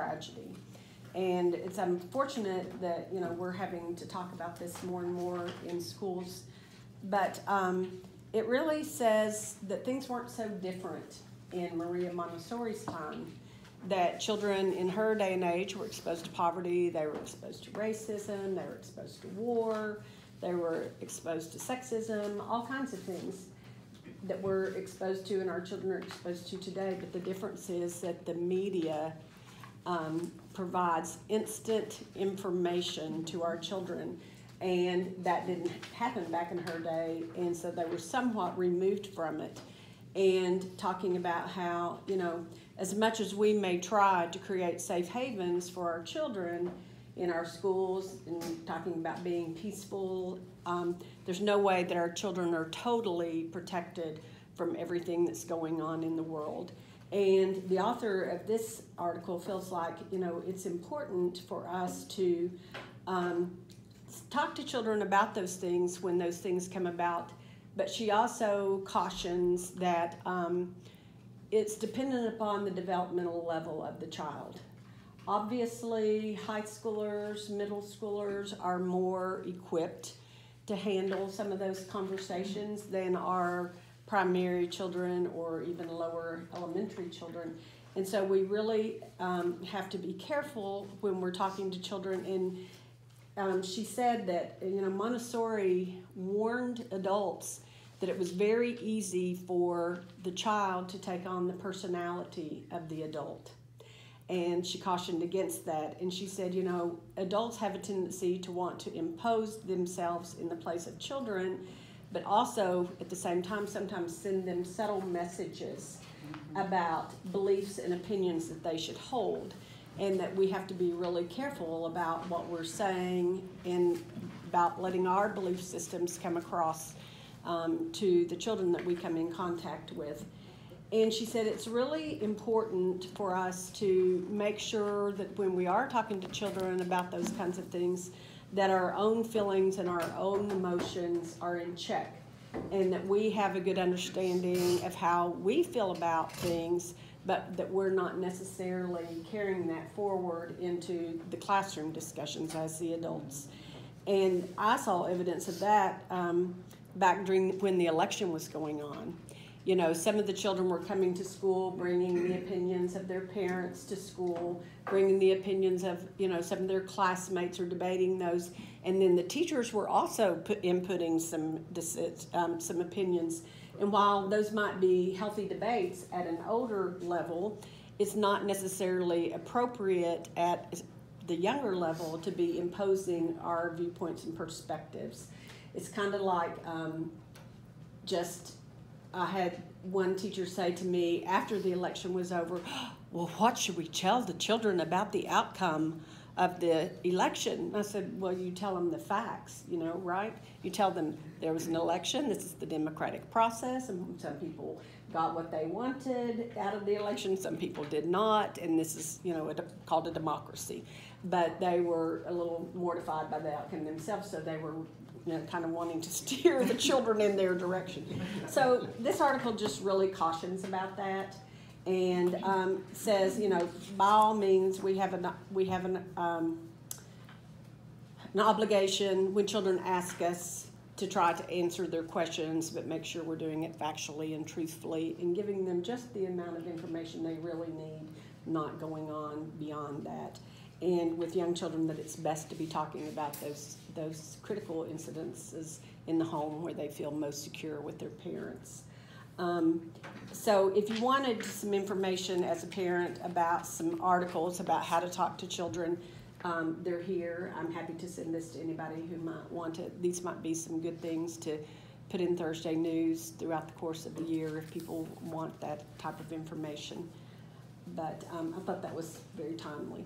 tragedy. And it's unfortunate that, you know, we're having to talk about this more and more in schools. But it really says that things weren't so different in Maria Montessori's time, that children in her day and age were exposed to poverty, they were exposed to racism, they were exposed to war, they were exposed to sexism, all kinds of things that we're exposed to and our children are exposed to today. But the difference is that the media provides instant information to our children, and that didn't happen back in her day, and so they were somewhat removed from it. And talking about how, you know, as much as we may try to create safe havens for our children in our schools and talking about being peaceful, there's no way that our children are totally protected from everything that's going on in the world. And the author of this article feels like, you know, it's important for us to talk to children about those things when those things come about. But she also cautions that it's dependent upon the developmental level of the child. Obviously, high schoolers, middle schoolers are more equipped to handle some of those conversations than our primary children or even lower elementary children. And so we really have to be careful when we're talking to children. And she said that, you know, Montessori warned adults that it was very easy for the child to take on the personality of the adult. And she cautioned against that. And she said, you know, adults have a tendency to want to impose themselves in the place of children, but also at the same time sometimes send them subtle messages about beliefs and opinions that they should hold, and that we have to be really careful about what we're saying and about letting our belief systems come across to the children that we come in contact with. And she said it's really important for us to make sure that when we are talking to children about those kinds of things, that our own feelings and our own emotions are in check, and that we have a good understanding of how we feel about things, but that we're not necessarily carrying that forward into the classroom discussions as the adults. And I saw evidence of that back during when the election was going on. You know, some of the children were coming to school, bringing the opinions of their parents to school, bringing the opinions of, you know, some of their classmates or debating those. And then the teachers were also inputting some opinions. And while those might be healthy debates at an older level, it's not necessarily appropriate at the younger level to be imposing our viewpoints and perspectives. It's kind of like I had one teacher say to me after the election was over, well, what should we tell the children about the outcome of the election? I said, well, you tell them the facts, you know, right? You tell them there was an election, this is the democratic process, and some people got what they wanted out of the election, some people did not, and this is, you know, called a democracy. But they were a little mortified by the outcome themselves, so they were, you know, kind of wanting to steer the children in their direction. So this article just really cautions about that, and says, you know, by all means, we have an obligation when children ask us to try to answer their questions, but make sure we're doing it factually and truthfully, and giving them just the amount of information they really need, not going on beyond that. And with young children, that it's best to be talking about those critical incidences in the home where they feel most secure with their parents. So if you wanted some information as a parent about some articles about how to talk to children, they're here. I'm happy to send this to anybody who might want it. These might be some good things to put in Thursday news throughout the course of the year if people want that type of information. But I thought that was very timely.